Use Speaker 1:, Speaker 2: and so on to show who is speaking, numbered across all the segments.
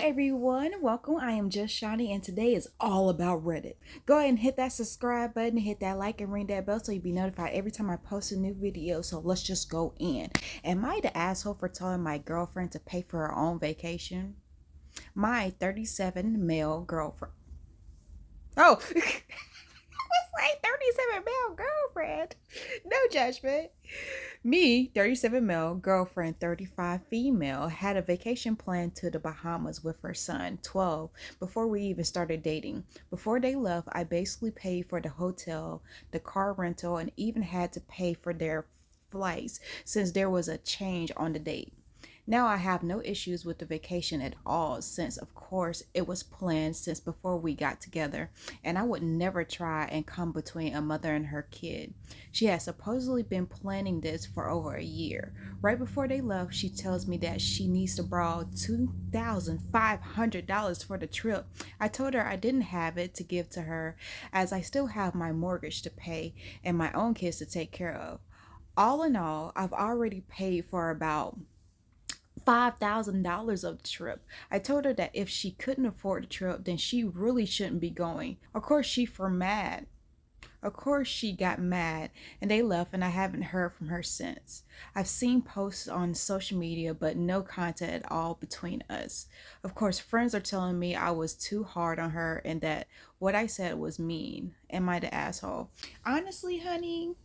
Speaker 1: everyone, welcome. I am just Shawnee and today is all about Reddit. Go ahead and hit that subscribe button, hit that like and ring that bell so you'll be notified every time I post a new video. So let's just go in. Am I the asshole for telling my girlfriend to pay for her own vacation? My 37 male girlfriend. Oh, like 37 male girlfriend. No judgment. Me, 37 male, girlfriend, 35 female, had a vacation planned to the Bahamas with her son, 12, before we even started dating. Before they left, I basically paid for the hotel, the car rental, and even had to pay for their flights since there was a change on the date. Now I have no issues with the vacation at all since of course it was planned since before we got together, and I would never try and come between a mother and her kid. She has supposedly been planning this for over a year. Right before they left, she tells me that she needs to borrow $2,500 for the trip. I told her I didn't have it to give to her as I still have my mortgage to pay and my own kids to take care of. All in all, I've already paid for about $5,000 of the trip. I told her that if she couldn't afford the trip, then she really shouldn't be going. Of course, she got mad and they left, and I haven't heard from her since. I've seen posts on social media, but no contact at all between us. Of course, friends are telling me I was too hard on her and that what I said was mean. Am I the asshole? Honestly, honey,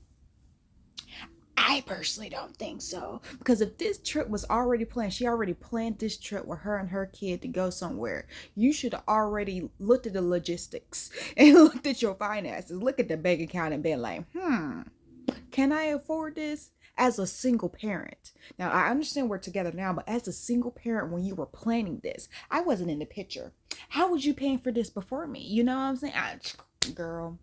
Speaker 1: I personally don't think so. Because if this trip was already planned, she already planned this trip with her and her kid to go somewhere. You should have already looked at the logistics and looked at your finances. Look at the bank account and been like, can I afford this? As a single parent. Now, I understand we're together now, but as a single parent, when you were planning this, I wasn't in the picture. How was you paying for this before me? You know what I'm saying? Girl,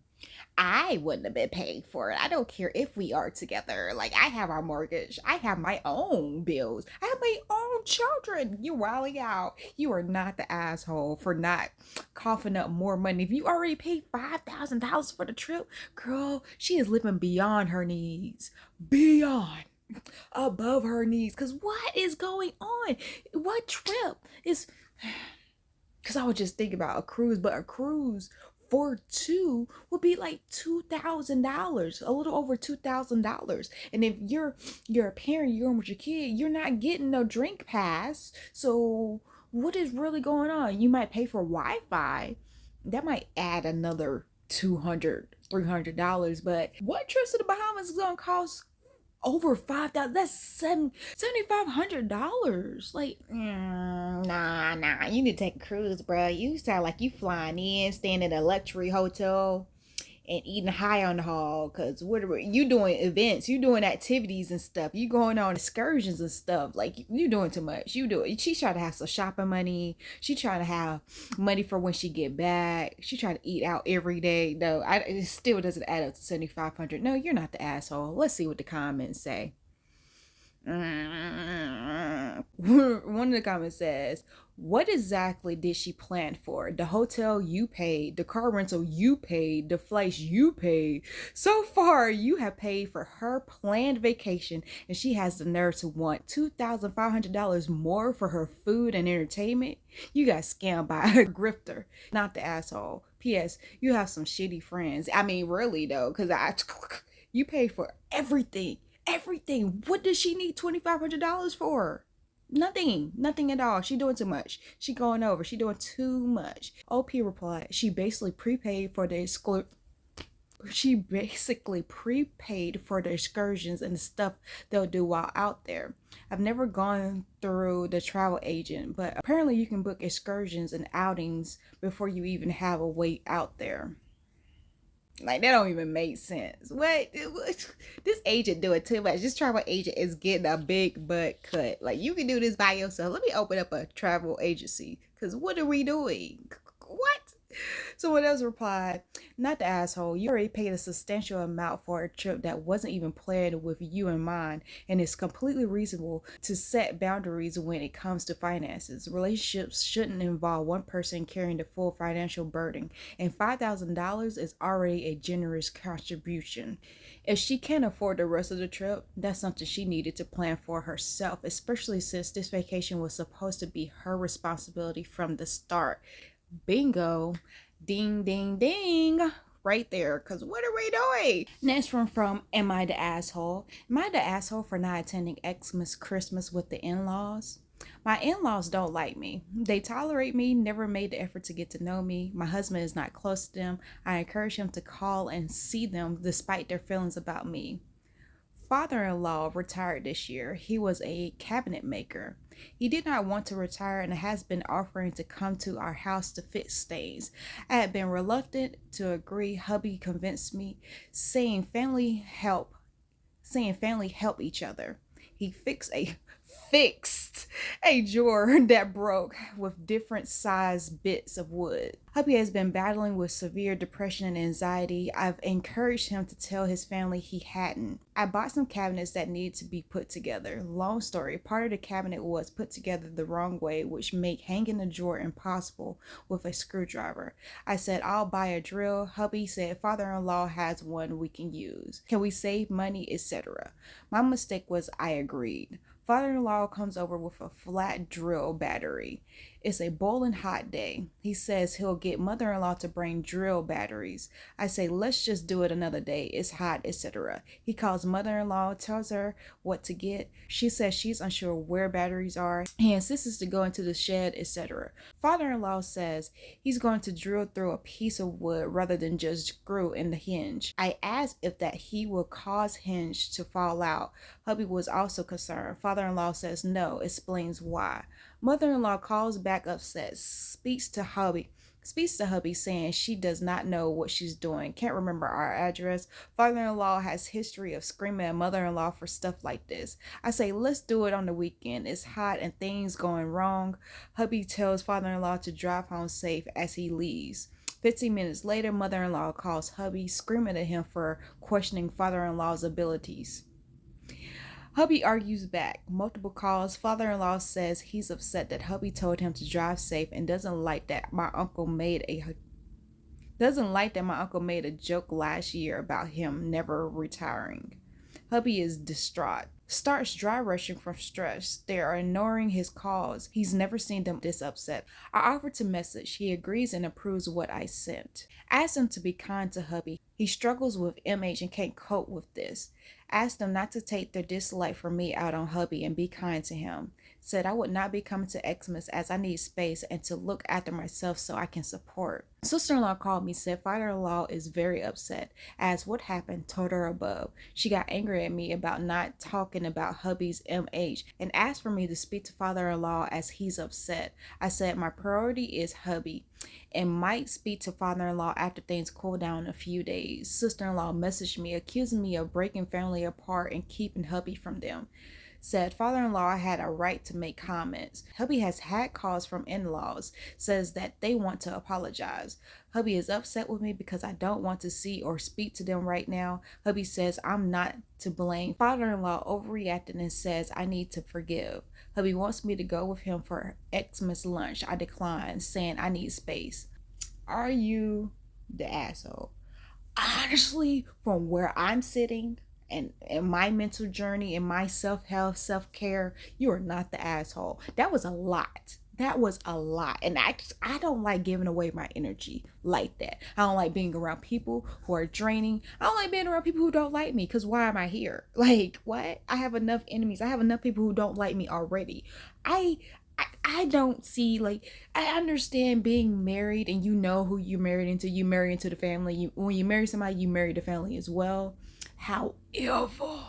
Speaker 1: I wouldn't have been paying for it. I don't care if we are together. Like, I have our mortgage. I have my own bills. I have my own children. You're wilding out. You are not the asshole for not coughing up more money. If you already paid $5,000 for the trip, girl, she is living beyond her needs. Beyond. Above her needs. Because what is going on? What trip is... Because I was just thinking about a cruise, but a cruise for two would be like $2,000, a little over $2,000. And if you're a parent, you're going with your kid, you're not getting no drink pass. So what is really going on? You might pay for Wi-Fi. That might add another $200, $300. But what trips to the Bahamas is gonna cost over 5,000? That's $7,500. Like, nah. You need to take a cruise, bro. You sound like you flying in, staying in a luxury hotel, and eating high on the hog. Cause whatever you doing events, you doing activities and stuff. You going on excursions and stuff. Like, you doing too much. You do it. She trying to have some shopping money. She trying to have money for when she get back. She trying to eat out every day. No, it still doesn't add up to $7,500. No, you're not the asshole. Let's see what the comments say. One of the comments says, what exactly did she plan for? The hotel you paid, the car rental you paid, the flights you paid. So far, you have paid for her planned vacation, and she has the nerve to want $2,500 more for her food and entertainment. You got scammed by a grifter, not the asshole. P.S. You have some shitty friends. I mean, really though, because you paid for everything. Everything. What does she need $2,500 for? Nothing at all. She doing too much. She going over. She doing too much. OP replied, she basically prepaid for the excursions and the stuff they'll do while out there. I've never gone through the travel agent, but apparently you can book excursions and outings before you even have a wait out there. Like, that don't even make sense. What? This agent doing too much. This travel agent is getting a big butt cut. Like, you can do this by yourself. Let me open up a travel agency. Because what are we doing? What? Someone else replied, not the asshole. You already paid a substantial amount for a trip that wasn't even planned with you in mind, and it's completely reasonable to set boundaries when it comes to finances. Relationships shouldn't involve one person carrying the full financial burden, and $5,000 is already a generous contribution. If she can't afford the rest of the trip, that's something she needed to plan for herself, especially since this vacation was supposed to be her responsibility from the start. Bingo. Ding, ding, ding. Right there. Because what are we doing? Next one from Am I the Asshole? Am I the asshole for not attending Xmas Christmas with the in laws? My in laws don't like me. They tolerate me, never made the effort to get to know me. My husband is not close to them. I encourage him to call and see them despite their feelings about me. Father-in-law retired this year. He was a cabinet maker. He did not want to retire and has been offering to come to our house to fix things. I had been reluctant to agree. Hubby convinced me, saying family help each other. He fixed a drawer that broke with different sized bits of wood. Hubby has been battling with severe depression and anxiety. I've encouraged him to tell his family he hadn't. I bought some cabinets that needed to be put together. Long story, part of the cabinet was put together the wrong way, which made hanging the drawer impossible with a screwdriver. I said, I'll buy a drill. Hubby said, father-in-law has one we can use. Can we save money, etc.? My mistake was I agreed. Father-in-law comes over with a flat drill battery. It's a boiling hot day. He says he'll get mother-in-law to bring drill batteries. I say, let's just do it another day. It's hot, etc. He calls mother-in-law, tells her what to get. She says she's unsure where batteries are. He insists to go into the shed, etc. Father-in-law says he's going to drill through a piece of wood rather than just screw in the hinge. I asked if that he will cause hinge to fall out. Hubby was also concerned. Father-in-law says no, explains why. Mother-in-law calls back upset, speaks to hubby saying she does not know what she's doing, can't remember our address. Father-in-law has history of screaming at mother-in-law for stuff like this. I say, let's do it on the weekend. It's hot and things going wrong. Hubby tells father-in-law to drive home safe as he leaves. 15 minutes later, mother-in-law calls hubby, screaming at him for questioning father-in-law's abilities. Hubby argues back. Multiple calls. Father-in-law says he's upset that hubby told him to drive safe and doesn't like that my uncle made a joke last year about him never retiring. Hubby is distraught. Starts dry rushing from stress. They are ignoring his calls. He's never seen them this upset. I offer to message. He agrees and approves what I sent. Ask him to be kind to hubby. He struggles with MH and can't cope with this. Asked them not to take their dislike for me out on hubby and be kind to him. Said I would not be coming to Xmas as I need space and to look after myself so I can support. Sister-in-law called me, said father-in-law is very upset. Asked what happened, told her above. She got angry at me about not talking about hubby's MH and asked for me to speak to father-in-law as he's upset. I said my priority is hubby and might speak to father-in-law after things cool down in a few days. Sister-in-law messaged me accusing me of breaking family apart and keeping hubby from them. Said father-in-law had a right to make comments. Hubby has had calls from in-laws, says that they want to apologize. Hubby is upset with me because I don't want to see or speak to them right now. Hubby says I'm not to blame. Father-in-law overreacted and says I need to forgive. Hubby wants me to go with him for Xmas lunch. I decline, saying I need space. Are you the asshole? Honestly, from where I'm sitting, and in my mental journey, in my self-help, self-care, you are not the asshole. That was a lot. And I don't like giving away my energy like that. I don't like being around people who are draining. I don't like being around people who don't like me, because why am I here? Like, what? I have enough enemies. I have enough people who don't like me already. I don't see, like, I understand being married and you know who you married into. You marry into the family. When you marry somebody, you marry the family as well. However,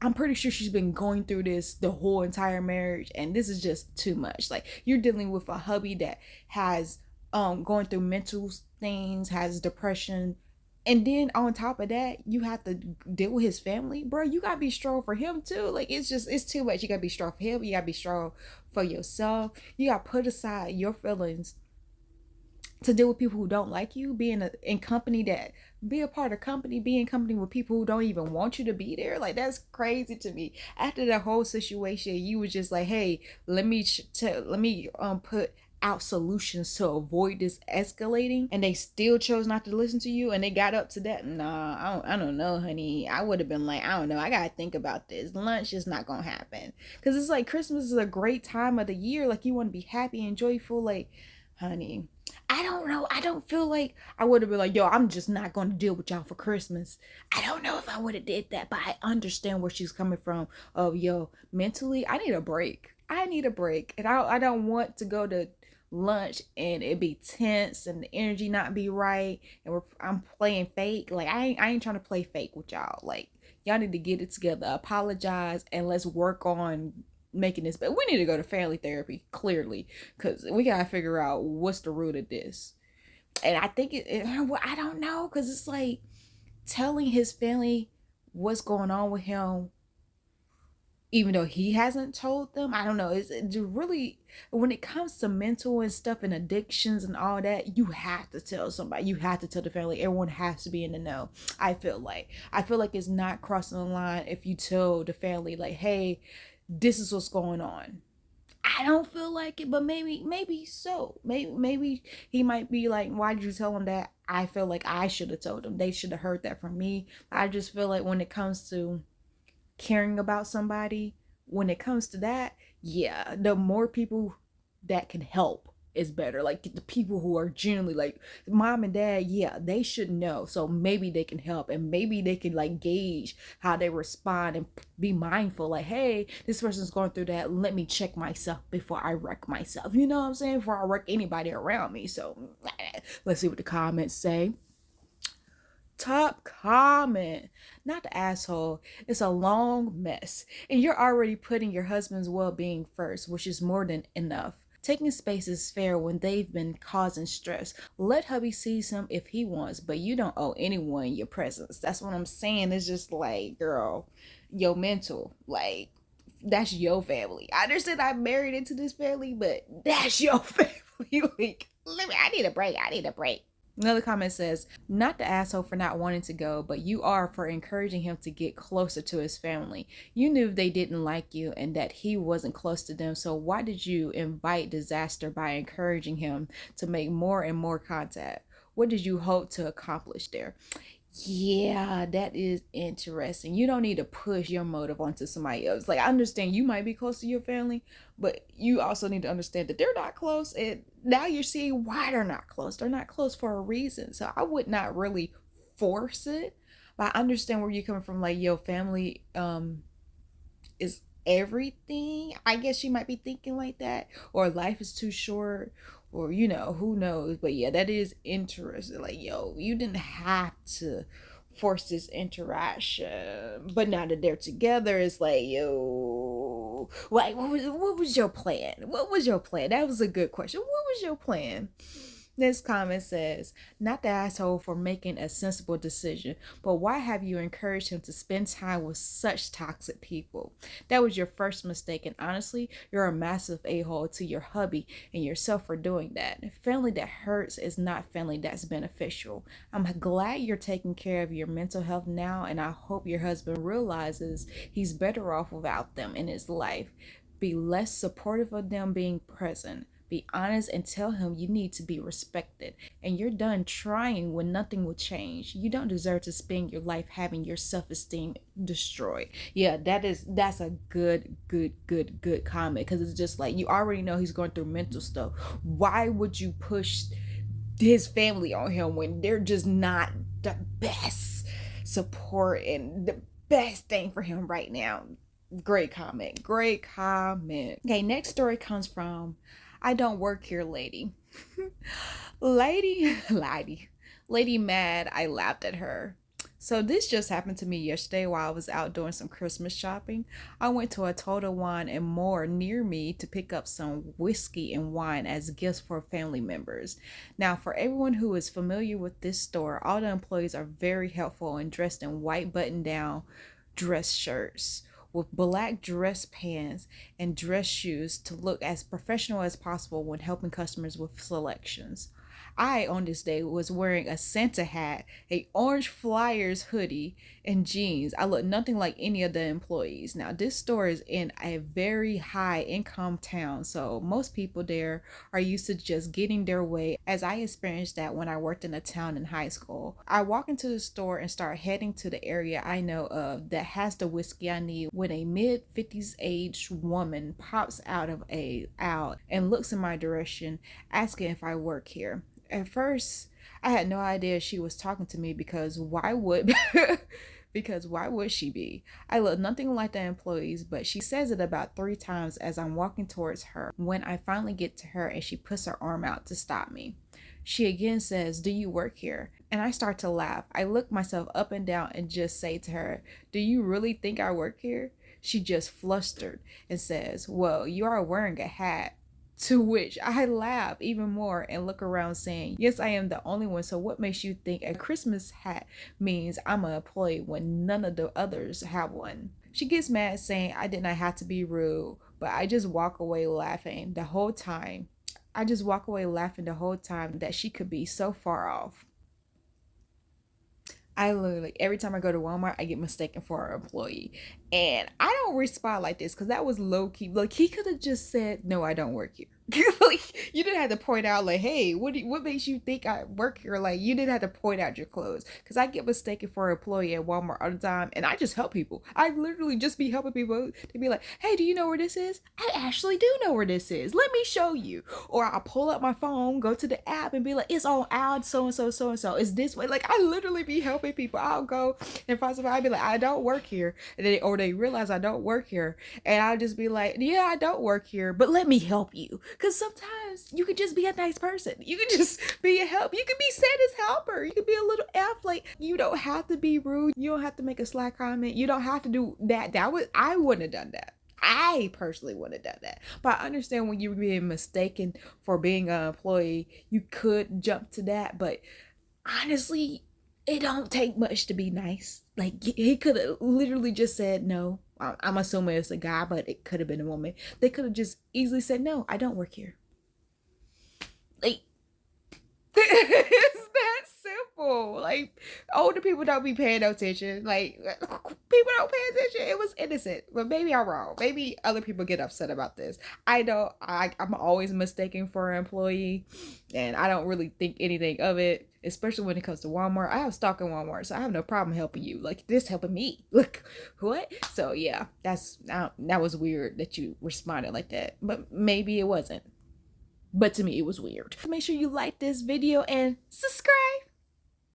Speaker 1: I'm pretty sure she's been going through this the whole entire marriage, and this is just too much. Like, you're dealing with a hubby that has going through mental things, has depression, and then on top of that, you have to deal with his family. Bro, you gotta be strong for him too. Like, it's too much. You gotta be strong for him. You gotta be strong for yourself. You gotta put aside your feelings to deal with people who don't like you, in company that be a part of company, be in company with people who don't even want you to be there. Like, that's crazy to me. After the whole situation, you was just like, hey, let me put out solutions to avoid this escalating, and they still chose not to listen to you, and they got up to that. Nah, I don't know, honey. I would have been like, I don't know, I gotta think about this. Lunch is not gonna happen, because it's like Christmas is a great time of the year. Like, you want to be happy and joyful. Like, honey, I don't know. I don't feel like I would have been like, yo, I'm just not going to deal with y'all for Christmas. I don't know if I would have did that, but I understand where she's coming from. Of, yo, mentally, I need a break. I need a break. And I don't want to go to lunch and it be tense and the energy not be right. And I'm playing fake. Like, I ain't trying to play fake with y'all. Like, y'all need to get it together. Apologize and let's work on making this. But we need to go to family therapy, clearly, because we gotta figure out what's the root of this. And I think I don't know, because it's like telling his family what's going on with him, even though he hasn't told them. I don't know. It's really, when it comes to mental and stuff and addictions and all that, you have to tell somebody. You have to tell the family. Everyone has to be in the know. I feel like it's not crossing the line if you tell the family, like, hey, this is what's going on. I don't feel like it, but maybe so. Maybe he might be like, why did you tell him that? I feel like I should have told them. They should have heard that from me. I just feel like when it comes to caring about somebody, when it comes to that, yeah, the more people that can help is better. Like, the people who are genuinely like mom and dad, yeah, they should know, so maybe they can help, and maybe they can like gauge how they respond and be mindful, like, hey, this person's going through that, let me check myself before I wreck myself, you know what I'm saying, before I wreck anybody around me. So let's see what the comments say. Top comment. Not the asshole. It's a long mess. And you're already putting your husband's well-being first, which is more than enough. Taking space is fair when they've been causing stress. Let hubby see him if he wants, but you don't owe anyone your presence. That's what I'm saying. It's just like, girl, your mental, like, that's your family. I understand I'm married into this family, but that's your family. Like, I need a break. I need a break. Another comment says, not the asshole for not wanting to go, but you are for encouraging him to get closer to his family. You knew they didn't like you and that he wasn't close to them, so why did you invite disaster by encouraging him to make more and more contact? What did you hope to accomplish there? Yeah, that is interesting. You don't need to push your motive onto somebody else. Like, I understand you might be close to your family, but you also need to understand that they're not close. And now you're seeing why they're not close. They're not close for a reason. So I would not really force it. But I understand where you're coming from. Like, your family is everything. I guess you might be thinking like that. Or life is too short. Or, you know, who knows. But yeah, that is interesting. Like, yo, you didn't have to force this interaction. But now that they're together, it's like, yo, like, what was your plan? What was your plan? That was a good question. What was your plan? This comment says, not the asshole for making a sensible decision, but why have you encouraged him to spend time with such toxic people? That was your first mistake, and honestly, you're a massive a-hole to your hubby and yourself for doing that. Family that hurts is not family that's beneficial. I'm glad you're taking care of your mental health now, and I hope your husband realizes he's better off without them in his life. Be less supportive of them being present. Be honest and tell him you need to be respected, and you're done trying when nothing will change. You don't deserve to spend your life having your self-esteem destroyed. Yeah, that's a good comment, because it's just like, you already know he's going through mental stuff. Why would you push his family on him when they're just not the best support and the best thing for him right now? Great comment. Great comment. Okay, next story comes from I don't work here, lady. Lady mad, I laughed at her. So this just happened to me yesterday while I was out doing some Christmas shopping. I went to a Total Wine and More near me to pick up some whiskey and wine as gifts for family members. Now, for everyone who is familiar with this store, all the employees are very helpful and dressed in white button-down dress shirts with black dress pants and dress shoes to look as professional as possible when helping customers with selections. I, on this day, was wearing a Santa hat, a orange Flyers hoodie, and jeans. I looked nothing like any of the employees. Now, this store is in a very high income town, so most people there are used to just getting their way, as I experienced that when I worked in a town in high school. I walk into the store and start heading to the area I know of that has the whiskey I need when a mid-50s aged woman pops out of a aisle and looks in my direction, asking if I work here. At first, I had no idea she was talking to me because why would because why would she be? I look nothing like the employees, but she says it about 3 times as I'm walking towards her when I finally get to her and she puts her arm out to stop me. She again says, "Do you work here?" And I start to laugh. I look myself up and down and just say to her, "Do you really think I work here?" She just flustered and says, "Well, you are wearing a hat." To which I laugh even more and look around saying, "Yes, I am the only one, so what makes you think a Christmas hat means I'm an employee when none of the others have one?" She gets mad saying I did not have to be rude, but I just walk away laughing the whole time. That she could be so far off. I literally, every time I go to Walmart, I get mistaken for an employee. And I don't respond like this because that was low key. Like, he could have just said, "No, I don't work here." Like, you didn't have to point out, like, "Hey, what makes you think I work here?" Like, you didn't have to point out your clothes. Because I get mistaken for an employee at Walmart all the time. And I just help people. I literally just be helping people to be like, "Hey, do you know where this is?" I actually do know where this is. Let me show you. Or I'll pull up my phone, go to the app, and be like, "It's on aisle so and so, so and so. It's this way." Like, I literally be helping people. I'll go and find somebody. I'll be like, "I don't work here." And they realize I don't work here. And I'll just be like, "Yeah, I don't work here, but let me help you." Because sometimes you could just be a nice person. You could just be a help. You could be Santa's helper. You could be a little F. Like, you don't have to be rude. You don't have to make a sly comment. You don't have to do that. I wouldn't have done that. I personally wouldn't have done that. But I understand when you're being mistaken for being an employee, you could jump to that. But honestly, it don't take much to be nice. Like, he could have literally just said no. I'm assuming it's a guy, but it could have been a woman. They could have just easily said, "No, I don't work here." Like, it's that simple. Like, older people don't be paying no attention. Like, people don't pay attention. It was innocent, but maybe I'm wrong. Maybe other people get upset about this. I know I'm always mistaken for an employee, and I don't really think anything of it. Especially when it comes to Walmart. I have stock in Walmart, so I have no problem helping you. Like, this helping me. Look, what? So yeah, that was weird that you responded like that, but maybe it wasn't. But to me, it was weird. Make sure you like this video and subscribe.